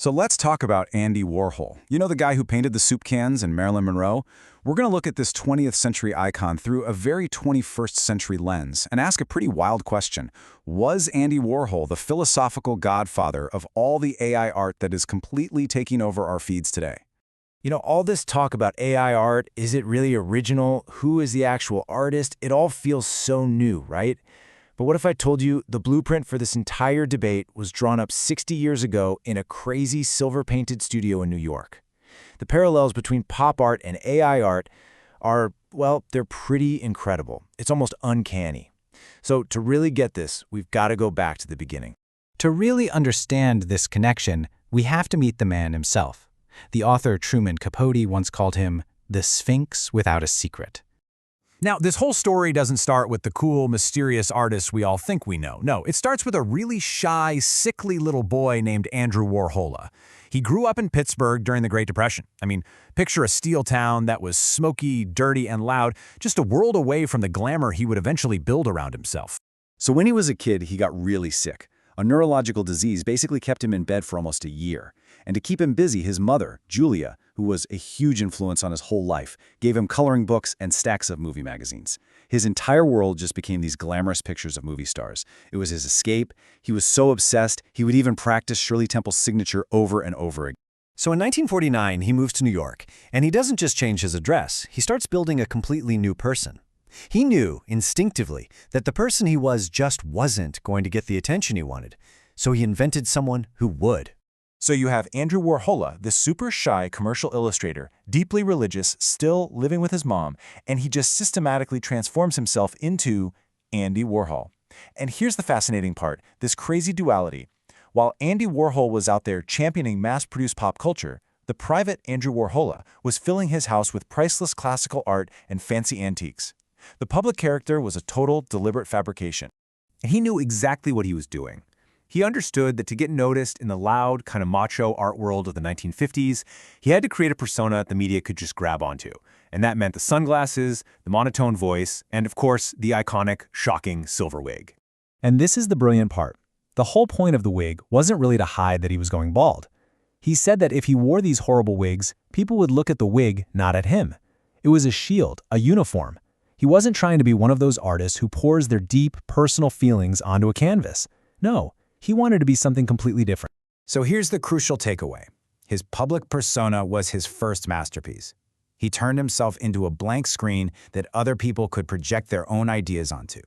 So let's talk about Andy Warhol. You know the guy who painted the soup cans and Marilyn Monroe? We're going to look at this 20th century icon through a very 21st century lens and ask a pretty wild question. Was Andy Warhol the philosophical godfather of all the AI art that is completely taking over our feeds today? You know, all this talk about AI art, is it really original? Who is the actual artist? It all feels so new, right? But what if I told you the blueprint for this entire debate was drawn up 60 years ago in a crazy silver-painted studio in New York? The parallels between pop art and AI art are, well, they're pretty incredible. It's almost uncanny. So to really get this, we've got to go back to the beginning. To really understand this connection, we have to meet the man himself. The author Truman Capote once called him the Sphinx without a secret. Now, this whole story doesn't start with the cool, mysterious artist we all think we know. No, it starts with a really shy, sickly little boy named Andrew Warhol. He grew up in Pittsburgh during the Great Depression. I mean, picture a steel town that was smoky, dirty, and loud, just a world away from the glamour he would eventually build around himself. So when he was a kid, he got really sick. A neurological disease basically kept him in bed for almost a year. And to keep him busy, his mother, Julia, who was a huge influence on his whole life, gave him coloring books and stacks of movie magazines. His entire world just became these glamorous pictures of movie stars. It was his escape. He was so obsessed, he would even practice Shirley Temple's signature over and over again. So in 1949, he moves to New York, and he doesn't just change his address. He starts building a completely new person. He knew, instinctively, that the person he was just wasn't going to get the attention he wanted, so he invented someone who would. So you have Andrew Warhol, this super shy commercial illustrator, deeply religious, still living with his mom, and he just systematically transforms himself into Andy Warhol. And here's the fascinating part, this crazy duality. While Andy Warhol was out there championing mass-produced pop culture, the private Andrew Warhol was filling his house with priceless classical art and fancy antiques. The public character was a total, deliberate fabrication. And he knew exactly what he was doing. He understood that to get noticed in the loud, kind of macho art world of the 1950s, he had to create a persona the media could just grab onto. And that meant the sunglasses, the monotone voice, and of course, the iconic, shocking silver wig. And this is the brilliant part. The whole point of the wig wasn't really to hide that he was going bald. He said that if he wore these horrible wigs, people would look at the wig, not at him. It was a shield, a uniform. He wasn't trying to be one of those artists who pours their deep, personal feelings onto a canvas. No. He wanted to be something completely different. So here's the crucial takeaway. His public persona was his first masterpiece. He turned himself into a blank screen that other people could project their own ideas onto.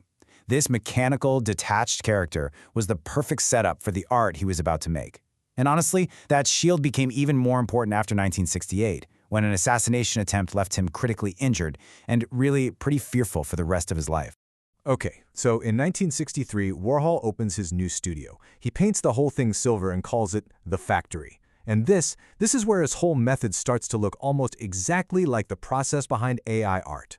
This mechanical, detached character was the perfect setup for the art he was about to make. And honestly, that shield became even more important after 1968, when an assassination attempt left him critically injured and really pretty fearful for the rest of his life. Okay, so in 1963, Warhol opens his new studio. He paints the whole thing silver and calls it The Factory. And this is where his whole method starts to look almost exactly like the process behind AI art.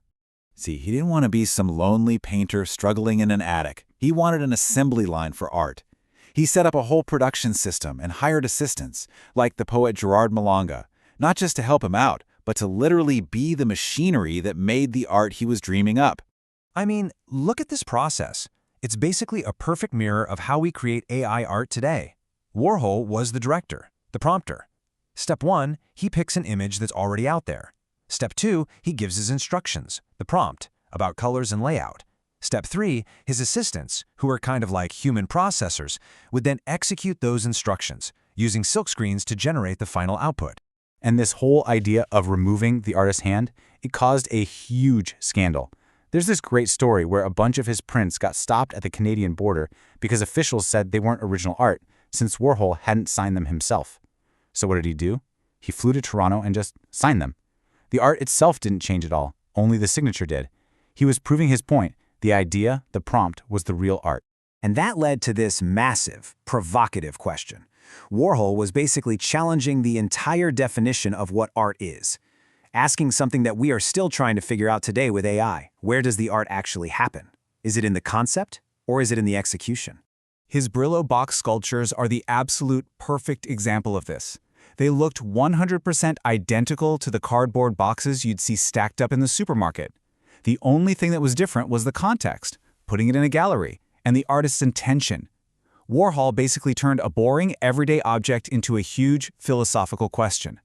See, he didn't want to be some lonely painter struggling in an attic. He wanted an assembly line for art. He set up a whole production system and hired assistants, like the poet Gerard Malanga, not just to help him out, but to literally be the machinery that made the art he was dreaming up. I mean, look at this process. It's basically a perfect mirror of how we create AI art today. Warhol was the director, the prompter. Step 1, he picks an image that's already out there. Step 2, he gives his instructions, the prompt, about colors and layout. Step 3, his assistants, who are kind of like human processors, would then execute those instructions, using silkscreens to generate the final output. And this whole idea of removing the artist's hand, it caused a huge scandal. There's this great story where a bunch of his prints got stopped at the Canadian border because officials said they weren't original art, since Warhol hadn't signed them himself. So what did he do? He flew to Toronto and just signed them. The art itself didn't change at all, only the signature did. He was proving his point. The idea, the prompt, was the real art. And that led to this massive, provocative question. Warhol was basically challenging the entire definition of what art is. Asking something that we are still trying to figure out today with AI. Where does the art actually happen? Is it in the concept, or is it in the execution? His Brillo box sculptures are the absolute perfect example of this. They looked 100% identical to the cardboard boxes you'd see stacked up in the supermarket. The only thing that was different was the context, putting it in a gallery, and the artist's intention. Warhol basically turned a boring, everyday object into a huge philosophical question.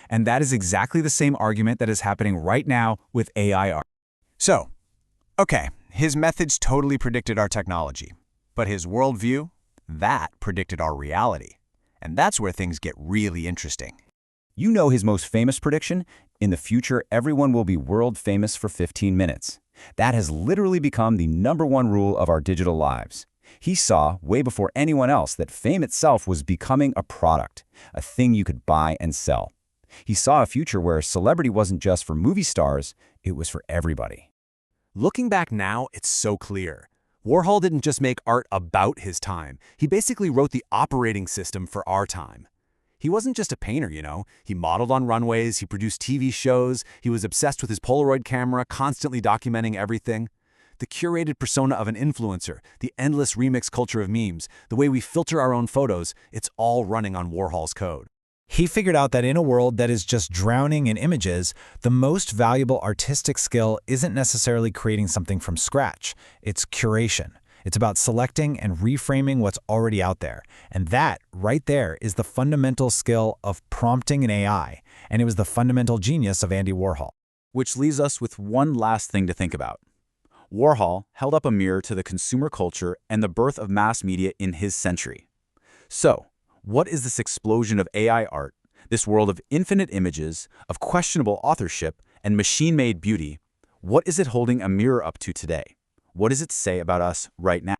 And that is exactly the same argument that is happening right now with AI art. So, okay, his methods totally predicted our technology, but his worldview, that predicted our reality. And that's where things get really interesting. You know his most famous prediction? In the future, everyone will be world famous for 15 minutes. That has literally become the #1 rule of our digital lives. He saw, way before anyone else, that fame itself was becoming a product, a thing you could buy and sell. He saw a future where celebrity wasn't just for movie stars, it was for everybody. Looking back now, it's so clear. Warhol didn't just make art about his time. He basically wrote the operating system for our time. He wasn't just a painter, you know. He modeled on runways, he produced TV shows, he was obsessed with his Polaroid camera, constantly documenting everything. The curated persona of an influencer, the endless remix culture of memes, the way we filter our own photos, it's all running on Warhol's code. He figured out that in a world that is just drowning in images, the most valuable artistic skill isn't necessarily creating something from scratch. It's curation. It's about selecting and reframing what's already out there. And that, right there, is the fundamental skill of prompting an AI. And it was the fundamental genius of Andy Warhol. Which leaves us with one last thing to think about. Warhol held up a mirror to the consumer culture and the birth of mass media in his century. So, what is this explosion of AI art, this world of infinite images, of questionable authorship, and machine-made beauty? What is it holding a mirror up to today? What does it say about us right now?